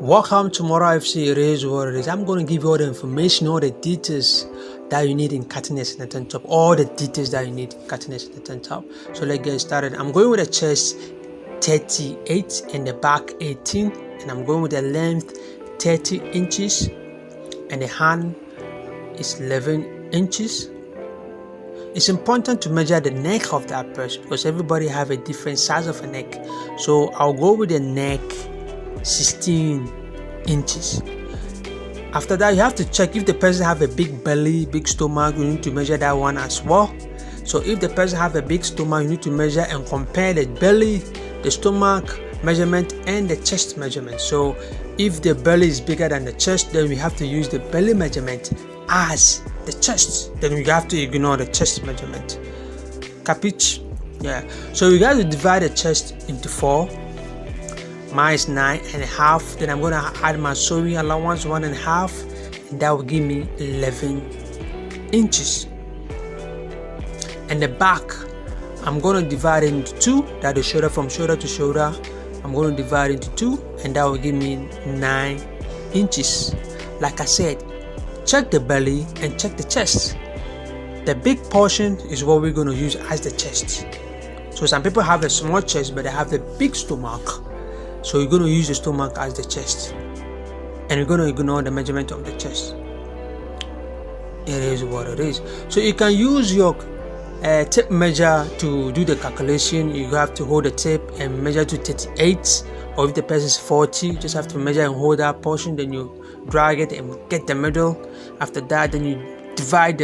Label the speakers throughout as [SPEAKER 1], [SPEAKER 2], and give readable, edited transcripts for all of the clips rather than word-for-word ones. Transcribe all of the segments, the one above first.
[SPEAKER 1] Welcome to Mora FC. It is what it is. I'm going to give you all the information, all the details that you need in cutting a skeleton top, all the details that you need in cutting a skeleton top. So let's get started. I'm going with the chest 38 and the back 18, and I'm going with the length 30 inches and the hand is 11 inches. It's important to measure the neck of that person because everybody have a different size of a neck. So I'll go with the neck 16 inches. After that, you have to check if the person have a big belly, big stomach. You need to measure that one as well. So if the person have a big stomach, you need to measure and compare the belly, the stomach measurement and the chest measurement. So if the belly is bigger than the chest, then we have to use the belly measurement as the chest. Then we have to ignore the chest measurement. Capiche? Yeah. So we got to divide the chest into 4. Mine is 9.5. Then I'm going to add my sewing allowance 1.5, and that will give me 11 inches. And the back, I'm going to divide it into 2. That is shoulder from shoulder to shoulder. I'm going to divide it into 2, and that will give me 9 inches. Like I said, check the belly and check the chest. The big portion is what we're going to use as the chest. So some people have a small chest, but they have the big stomach. So you're going to use the stomach as the chest, and you're going to ignore the measurement of the chest. It is what it is. So you can use your tape measure to do the calculation. You have to hold the tape and measure to 38, or if the person is 40, you just have to measure and hold that portion. Then you drag it and get the middle. After that, then you divide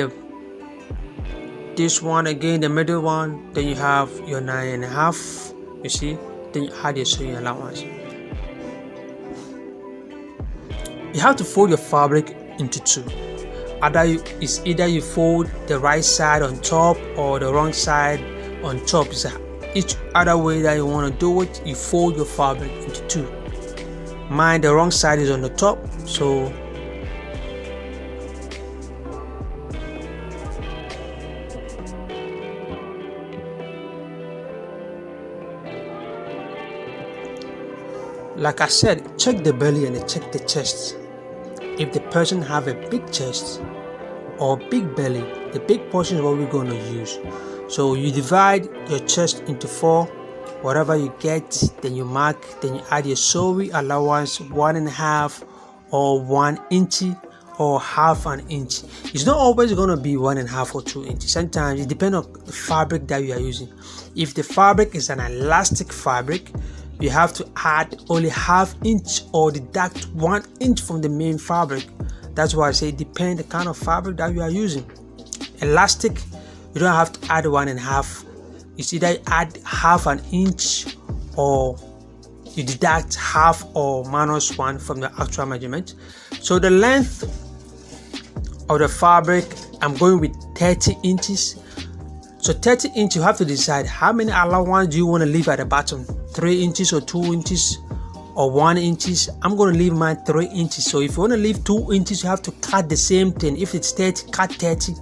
[SPEAKER 1] this one again, the middle one. Then you have your 9.5. You see. Then you add your sewing allowance. You have to fold your fabric into 2. It's either you fold the right side on top or the wrong side on top. It's each other way that you want to do it. You fold your fabric into 2. Mine, the wrong side is on the top, so like I said, check the belly and check the chest. If the person have a big chest or big belly, the big portion is what we're going to use. So you divide your chest into 4. Whatever you get, then you mark, then you add your sewing allowance 1.5 or 1 inch or half an inch. It's not always going to be 1.5 or 2 inches. Sometimes it depends on the fabric that you are using. If the fabric is an elastic fabric, you have to add only half inch or deduct 1 inch from the main fabric. That's why I say it depends the kind of fabric that you are using. Elastic, you don't have to add 1.5. It's either you add half an inch or you deduct half or minus 1 from the actual measurement. So the length of the fabric, I'm going with 30 inches. So 30 inches, you have to decide how many allowance do you want to leave at the bottom. 3 inches or 2 inches or 1 inches. I'm going to leave mine 3 inches. So if you want to leave 2 inches, you have to cut the same thing. If it's 30, cut 30.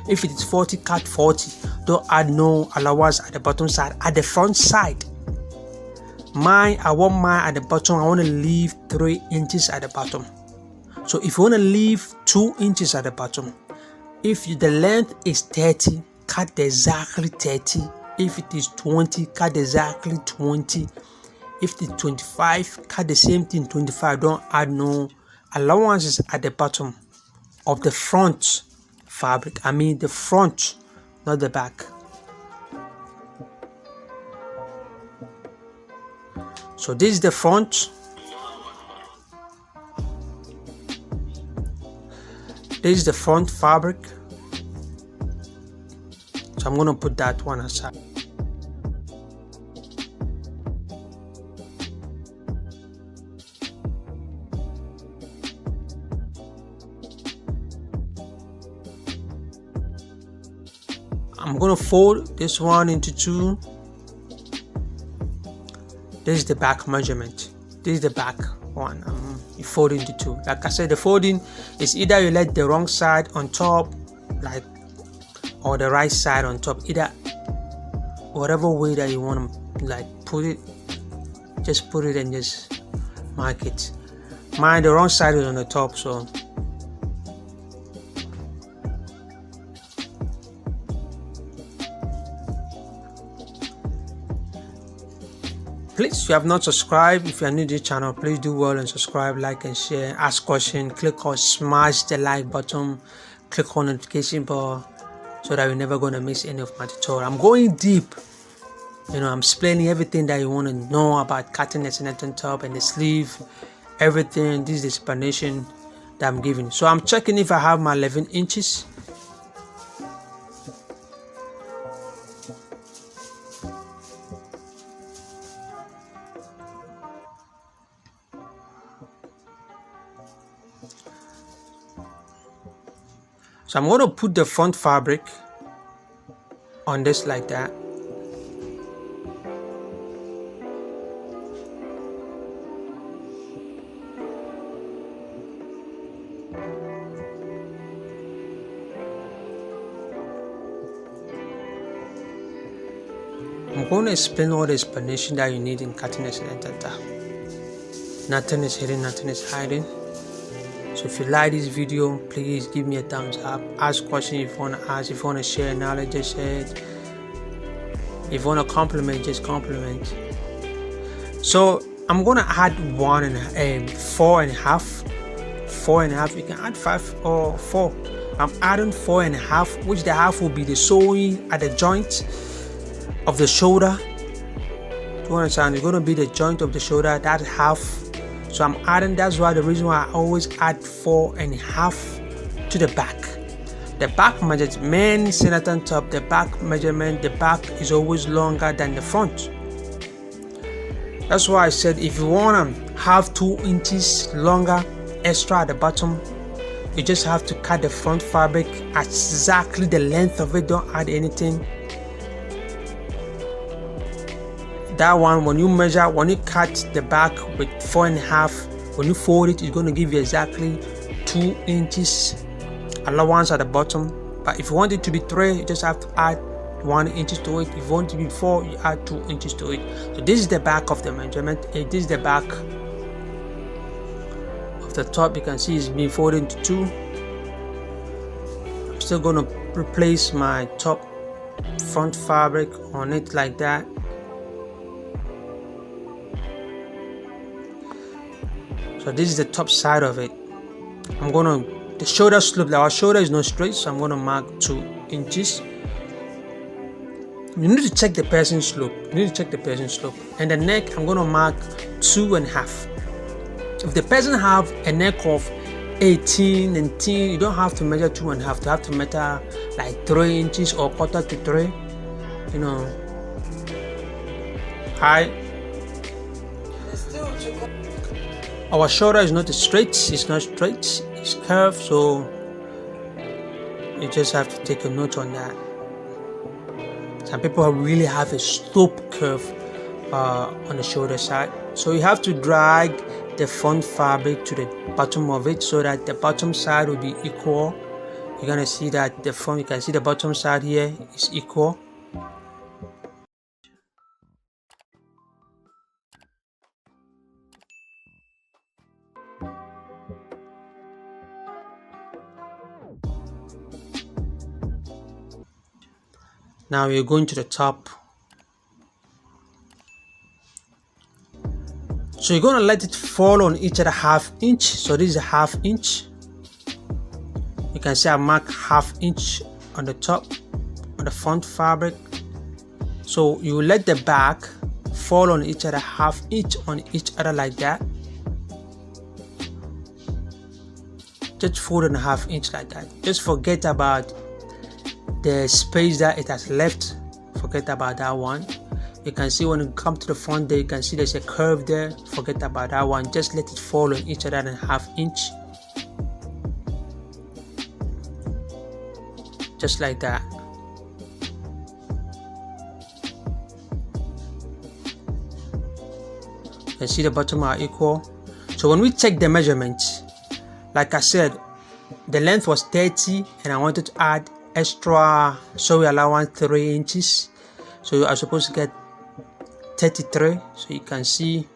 [SPEAKER 1] If it is 40, cut 40. Don't add no allowance at the bottom side. At the front side, I want mine at the bottom. I want to leave 3 inches at the bottom. So if you want to leave 2 inches at the bottom, if the length is 30, cut exactly 30. If it is 20, cut exactly 20. If it's 25, cut the same thing 25. Don't add no allowances at the bottom of the front fabric. I mean the front, not the back. So this is the front. This is the front fabric. So I'm going to put that one aside. I'm going to fold this one into 2. This is the back measurement. This is the back one. You fold into 2. Like I said, the folding is either you let the wrong side on top, or the right side on top. Either whatever way that you want to put it, just put it and just mark it. Mine, the wrong side is on the top, so please, if you have not subscribed, if you are new to the channel, please do well and subscribe, like and share, ask questions, click or smash the like button, click on notification bell so that you're never going to miss any of my tutorial. I'm going deep. I'm explaining everything that you want to know about cutting the senator top and the sleeve, everything. This is the explanation that I'm giving. So I'm checking if I have my 11 inches. So I'm going to put the front fabric on this like that. I'm going to explain all the explanation that you need in cutting a senator top. Nothing is hidden, nothing is hiding. So if you like this video, please give me a thumbs up. Ask questions if you want to ask. If you want to share knowledge, just share it. If you want to compliment, just compliment. So I'm going to add 4.5. 4.5. You can add 5 or 4. I'm adding 4.5, which the half will be the sewing at the joint of the shoulder. Do you understand? It's going to be the joint of the shoulder, that half. So I'm adding, that's why the reason why I always add 4.5 to the back. The back measurement, men senator top, the back measurement, the back is always longer than the front. That's why I said if you want to have 2 inches longer extra at the bottom, you just have to cut the front fabric at exactly the length of it. Don't add anything. That one, when you measure, when you cut the back with 4.5, when you fold it, it's going to give you exactly 2 inches allowance at the bottom. But if you want it to be 3, you just have to add 1 inch to it. If you want it to be 4, you add 2 inches to it. So this is the back of the measurement. This is the back of the top. You can see it's been folded into 2. I'm still going to replace my top front fabric on it like that. So this is the top side of it. I'm gonna, the shoulder slope, our shoulder is not straight, so I'm gonna mark 2 inches. You need to check the piercing slope. And the neck, I'm gonna mark 2.5. If the person have a neck of 18 and 10, you don't have to measure 2.5. You have to measure like 3 inches or quarter to 3. High. Our shoulder is not straight, it's curved, so you just have to take a note on that. Some people really have a slope curve on the shoulder side, so you have to drag the front fabric to the bottom of it so that the bottom side will be equal. You're gonna see that you can see the bottom side here is equal. Now we're going to the top. So you're going to let it fall on each other 1/2 inch. So this is a 1/2 inch. You can see I mark 1/2 inch on the top, on the front fabric. So you let the back fall on each other 1/2 inch on each other like that. Just fold in 1/2 inch like that. Just forget about the space that it has left. Forget about that one. You can see when you come to the front there, you can see there's a curve there. Forget about that one. Just let it fall on each other in 1/2 inch. Just like that. You can see the bottom are equal. So when we check the measurements, like I said, the length was 30 and I wanted to add extra sewing allowance 3 inches, so you are supposed to get 33. So you can see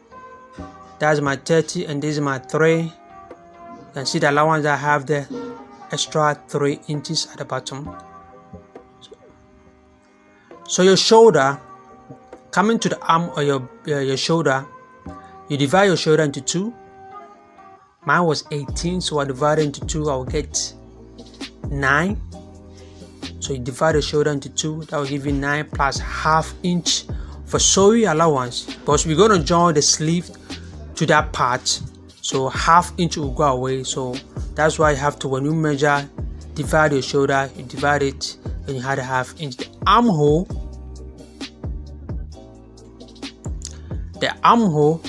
[SPEAKER 1] That's my 30 and this is my 3. You can see the allowance that I have there, extra 3 inches at the bottom. So your shoulder, coming to the arm or your shoulder, you divide your shoulder into 2. Mine was 18, so I divide it into 2, I will get 9. So you divide the shoulder into 2, that will give you 9 plus ½ inch for sewing allowance, because we're going to join the sleeve to that part, so ½ inch will go away. So that's why you have to, when you measure, divide your shoulder, you divide it and you had ½ inch. The armhole,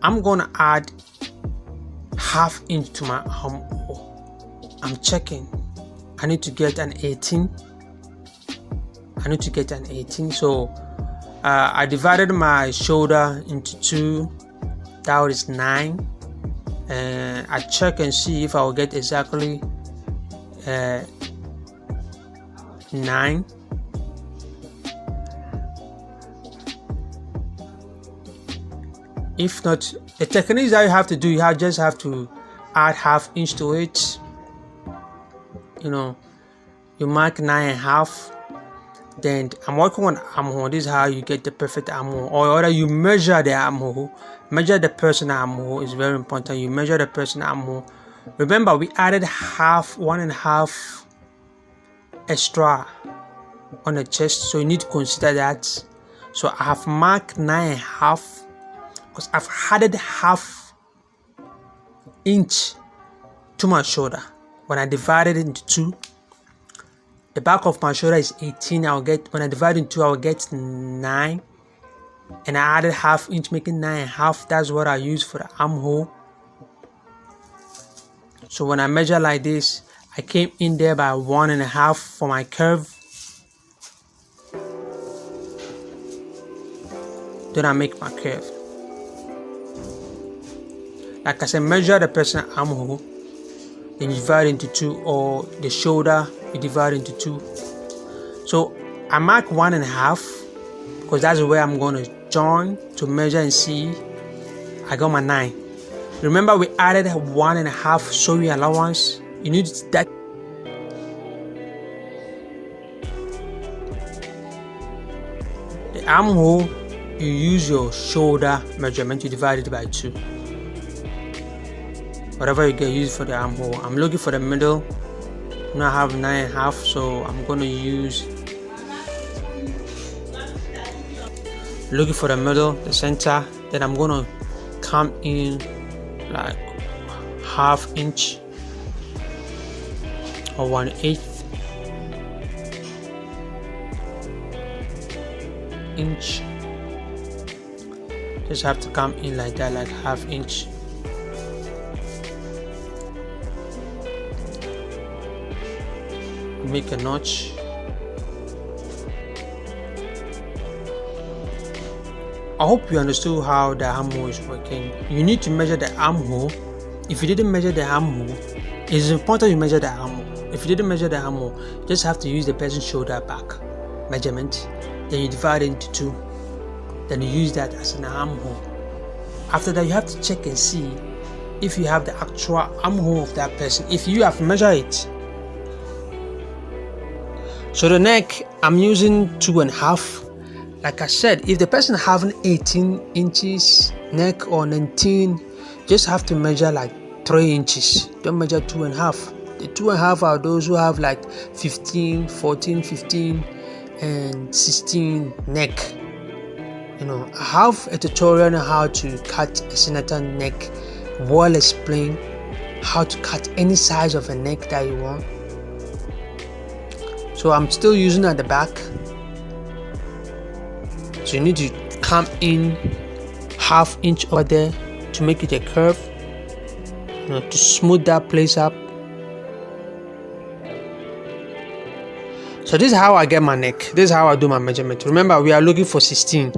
[SPEAKER 1] I'm gonna add ½ inch to my armhole. I'm checking. I need to get an 18. So I divided my shoulder into 2. That is 9. And I check and see if I will get exactly 9. If not, the techniques that you have to do, you just have to add ½ inch to it. You mark 9.5. Then I'm working on armhole. This is how you get the perfect armhole, or rather you measure the armhole. Measure the person armhole is very important. You measure the person armhole. Remember, we added 1.5 extra on the chest, so you need to consider that. So I have marked 9.5 because I've added ½ inch to my shoulder. When I divided it into 2, the back of my shoulder is 18. When I divide into 2, I will get 9, and I added ½ inch, making 9.5. That's what I use for the armhole. So when I measure like this, I came in there by 1.5 for my curve. Then I make my curve. Like I said, measure the person's armhole, then you divide into 2, or the shoulder you divide into 2. So I mark 1.5 because that's where I'm going to join to measure and see. I got my 9. Remember, we added 1.5 sewing allowance. You need that. The armhole, you use your shoulder measurement, you divide it by 2. Whatever you get used for the armhole. I'm looking for the middle. Now I have 9.5, so I'm going to use, looking for the middle, the center. Then I'm going to come in like ½ inch or 1/8 inch. Just have to come in like that, like ½ inch. Make a notch. I hope you understood how the armhole is working. You need to measure the armhole. If you didn't measure the armhole, it's important you measure the armhole. If you didn't measure the armhole, you just have to use the person's shoulder back measurement. Then you divide it into 2. Then you use that as an armhole. After that, you have to check and see if you have the actual armhole of that person. If you have measured it. So the neck, I'm using 2.5. Like I said, if the person having 18 inches neck or 19, just have to measure like 3 inches. Don't measure 2.5. The 2.5 are those who have like 15, 14, 15, and 16 neck. I have a tutorial on how to cut a senator neck. Well explained how to cut any size of a neck that you want. So I'm still using at the back. So you need to come in ½ inch over there to make it a curve, to smooth that place up. So this is how I get my neck. This is how I do my measurement. Remember, we are looking for 16.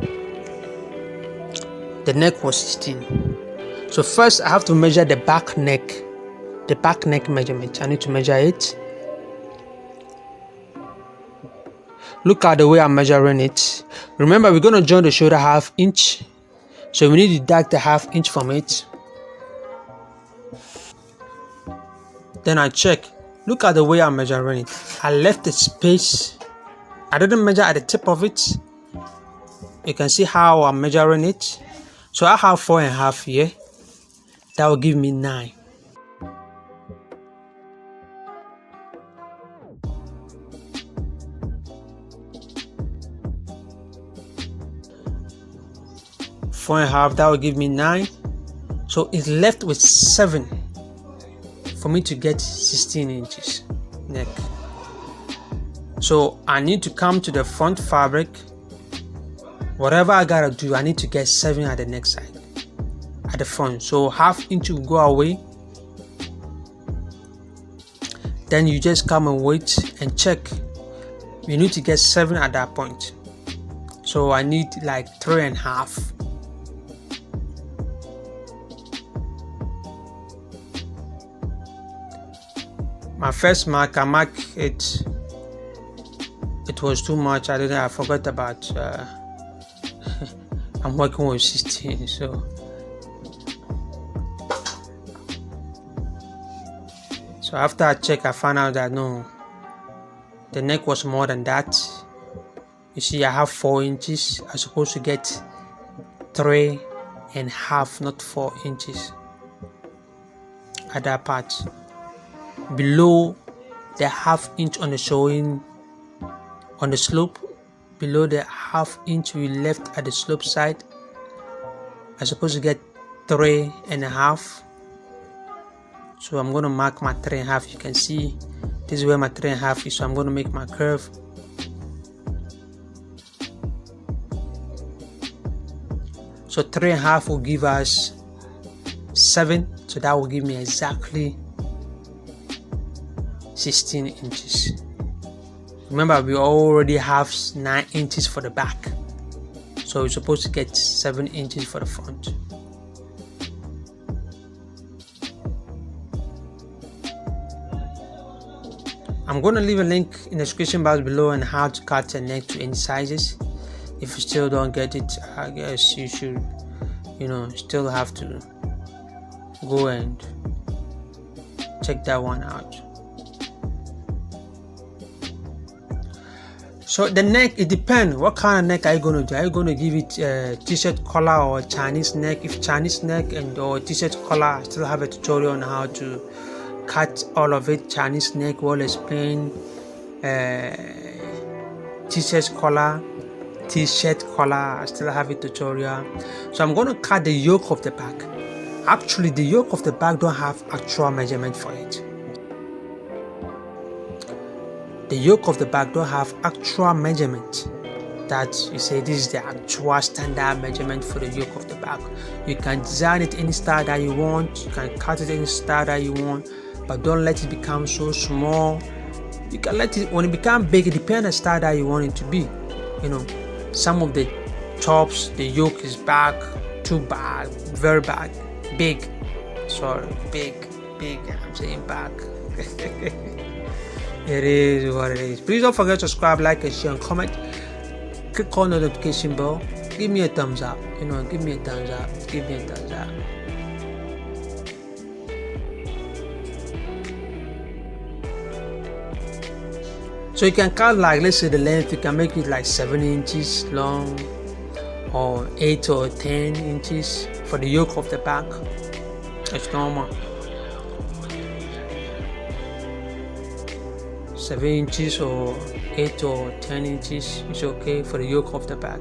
[SPEAKER 1] The neck was 16. So first I have to measure the back neck. The back neck measurement. I need to measure it. Look at the way I'm measuring it. Remember, we're going to join the shoulder ½ inch. So we need to deduct the 1/2 inch from it. Then I check. Look at the way I'm measuring it. I left the space. I didn't measure at the tip of it. You can see how I'm measuring it. So I have 4.5 here. That will give me 9. Four and a half, that will give me 9. So it's left with 7 for me to get 16 inches neck. So I need to come to the front fabric. Whatever I gotta do, I need to get 7 at the neck side, at the front. So 1/2 inch will go away. Then you just come and wait and check. You need to get 7 at that point. So I need like 3.5. My first mark, I marked it. It was too much. I forgot about. I'm working with 16, so after I check, I found out that no, the neck was more than that. You see, I have 4 inches. I'm supposed to get 3.5, not 4 inches at that part. Below the 1/2 inch on the showing on the slope, below the 1/2 inch we left at the slope side, I'm supposed to get 3.5. So I'm going to mark my 3.5. You can see this is where my 3.5 is. So I'm going to make my curve. So 3.5 will give us 7. So that will give me exactly 16 inches. Remember, we already have 9 inches for the back, so we're supposed to get 7 inches for the front. I'm going to leave a link in the description box below on how to cut a neck to any sizes. If you still don't get it, I guess you should, still have to go and check that one out. So the neck, it depends. What kind of neck are you going to do? Are you going to give it a t-shirt collar or a Chinese neck? If Chinese neck or t-shirt collar, I still have a tutorial on how to cut all of it. Chinese neck, well explained. T-shirt collar, I still have a tutorial. So I'm going to cut the yoke of the back. Actually, the yoke of the back don't have actual measurement for it. The yoke of the back don't have actual measurement that you say this is the actual standard measurement for the yoke of the back. You can design it any style that you want, you can cut it any style that you want, but don't let it become so small. You can let it, when it becomes big, it depends on the style that you want it to be. Some of the tops, the yoke is back, too big, very big, I'm saying back. It is what it is. Please don't forget to subscribe, like, and share, and comment. Click on the notification bell. Give me a thumbs up. Give me a thumbs up. So you can cut, like, let's say the length, you can make it like 7 inches long or 8 or 10 inches for the yoke of the back. It's normal. 7 inches or 8 or 10 inches is okay for the yoke of the back.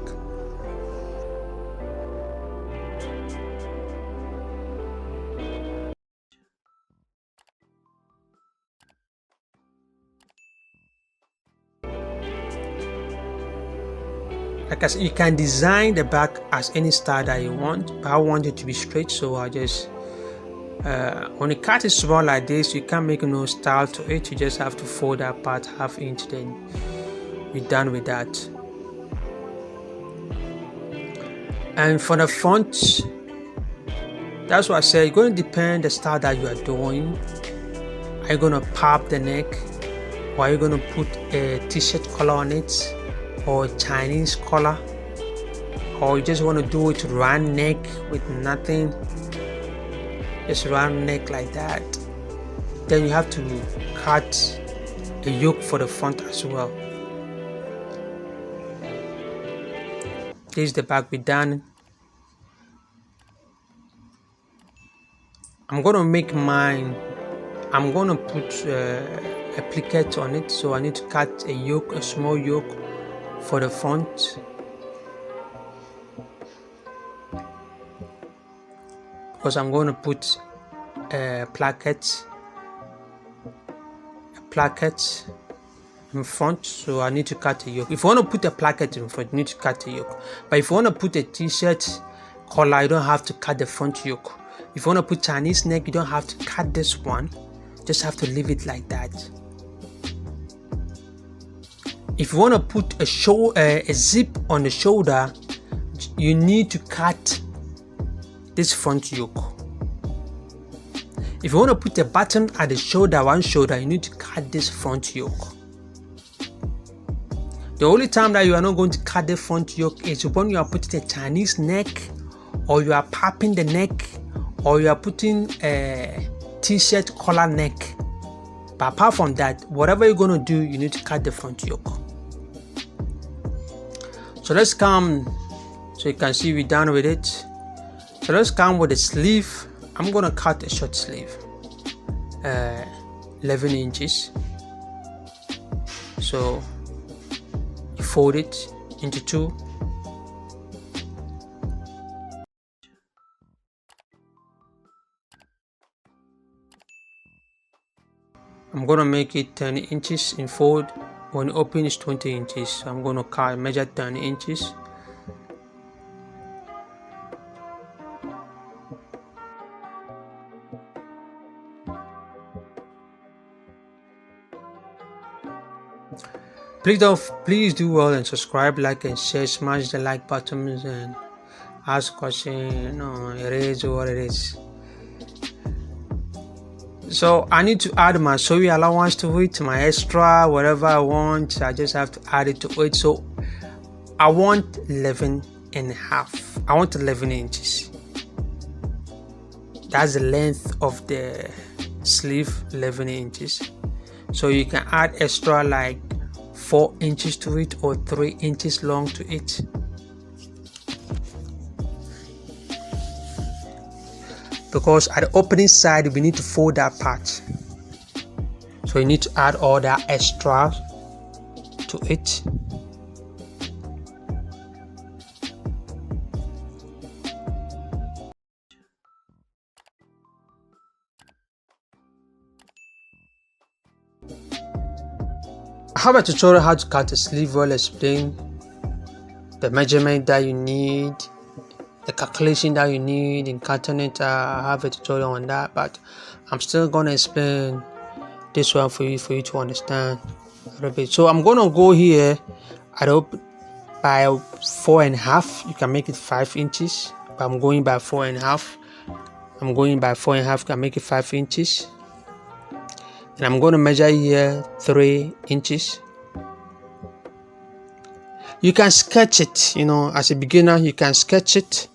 [SPEAKER 1] Like I said, you can design the back as any style that you want, but I want it to be straight, so I just when the cut is small like this, you can't make no style to it. You just have to fold that part 1/2 inch, then you're done with that. And for the front, that's what I said, it's going to depend the style that you are doing. Are you going to pop the neck, or are you going to put a t-shirt collar on it, or Chinese collar, or you just want to do it round neck with nothing, just round neck like that, then you have to cut a yoke for the front as well. This is the back bit done. I'm gonna make mine, I'm gonna put a pliquette on it, so I need to cut a yoke, a small yoke for the front, because I'm going to put a placket in front, so I need to cut a yoke. If you want to put a placket in front, you need to cut a yoke. But if you want to put a t-shirt collar, you don't have to cut the front yoke. If you want to put Chinese neck, you don't have to cut this one, just have to leave it like that. If you want to put a zip on the shoulder, you need to cut this front yoke. If you want to put a button at the shoulder, one shoulder, you need to cut this front yoke. The only time that you are not going to cut the front yoke is when you are putting a Chinese neck, or you are popping the neck, or you are putting a t-shirt collar neck. But apart from that, whatever you're going to do, you need to cut the front yoke. So let's come, so you can see we're done with it. So let's come with the sleeve. I'm going to cut a short sleeve, 11 inches. So you fold it into two. I'm going to make it 10 inches in fold. When open is 20 inches. So I'm going to measure 10 inches. Please do well and subscribe, like and share, smash the like buttons and ask questions. It is what it is. So I need to add my sewing allowance to it, my extra, whatever I want, I just have to add it to it. So I want 11 and a half. I want 11 inches. That's the length of the sleeve, 11 inches. So you can add extra like 4 inches to it or 3 inches long to it. Because at the opening side we need to fold that part, so you need to add all that extra to it. I have a tutorial how to cut a sleeve, well explained, the measurement that you need, the calculation that you need in cutting it. I have a tutorial on that, but I'm still going to explain this one for you to understand a little bit. So I'm going to go here at by 4.5. You can make it 5 inches, but I'm going by 4.5. I'm going by 4.5. Can make it 5 inches, and I'm going to measure here 3 inches. You can sketch it, as a beginner you can sketch it,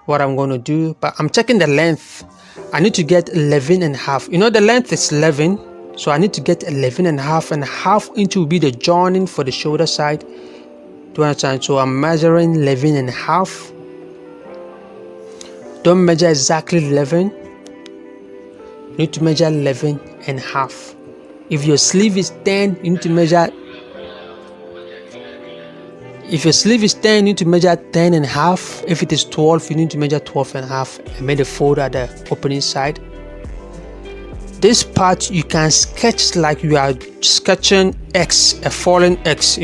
[SPEAKER 1] what I'm going to do, but I'm checking the length. I need to get 11 and a half. The length is 11, so I need to get 11 and a half, and half inch will be the joining for the shoulder side. Do you understand? So I'm measuring 11 and a half. Don't measure exactly 11. You need to measure 11 and a half. If your sleeve is 10, you need to measure. If your sleeve is 10, you need to measure 10 and a half. If it is 12, you need to measure 12 and a half and make a fold at the opening side. This part you can sketch like you are sketching X, a fallen X,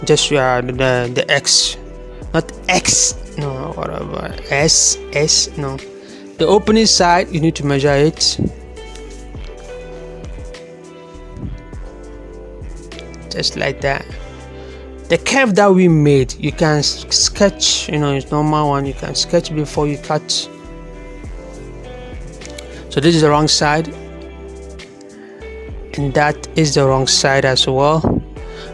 [SPEAKER 1] just the X, not X, no, whatever, S, no. The opening side, you need to measure it. Just like that. The curve that we made, you can sketch, it's normal one, you can sketch before you cut. So this is the wrong side, and that is the wrong side as well.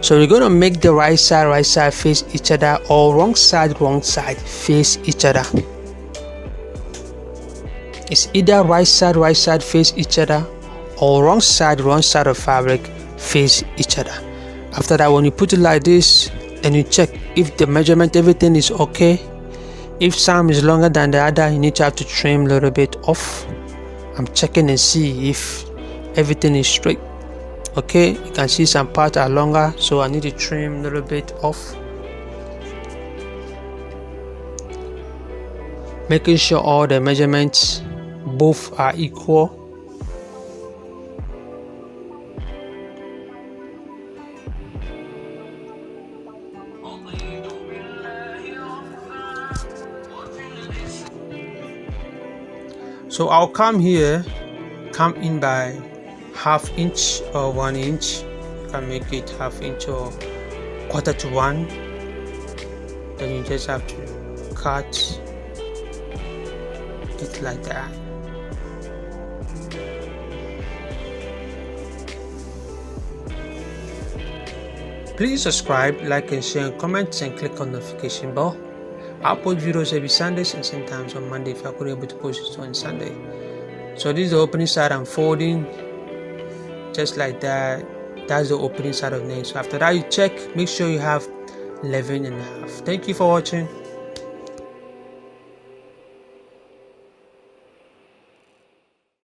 [SPEAKER 1] So we're going to make the right side face each other, or wrong side face each other. It's either right side face each other, or wrong side of fabric face each other. After that, when you put it like this, and you check if the measurement, everything is okay. If some is longer than the other, you need to have to trim a little bit off. I'm checking and see if everything is straight. Okay, you can see some parts are longer, so I need to trim a little bit off, making sure all the measurements both are equal. So I'll come in by ½ inch or 1 inch. You can make it ½ inch or 1/4 to 1. Then you just have to cut it like that. Please subscribe, like and share, and comment, and click on the notification bell. I post videos every Sundays and sometimes on Monday if I couldn't able to post it on Sunday. So this is the opening side. I'm folding just like that. That's the opening side of neck. So after that, you check, make sure you have 11.5. Thank you for watching.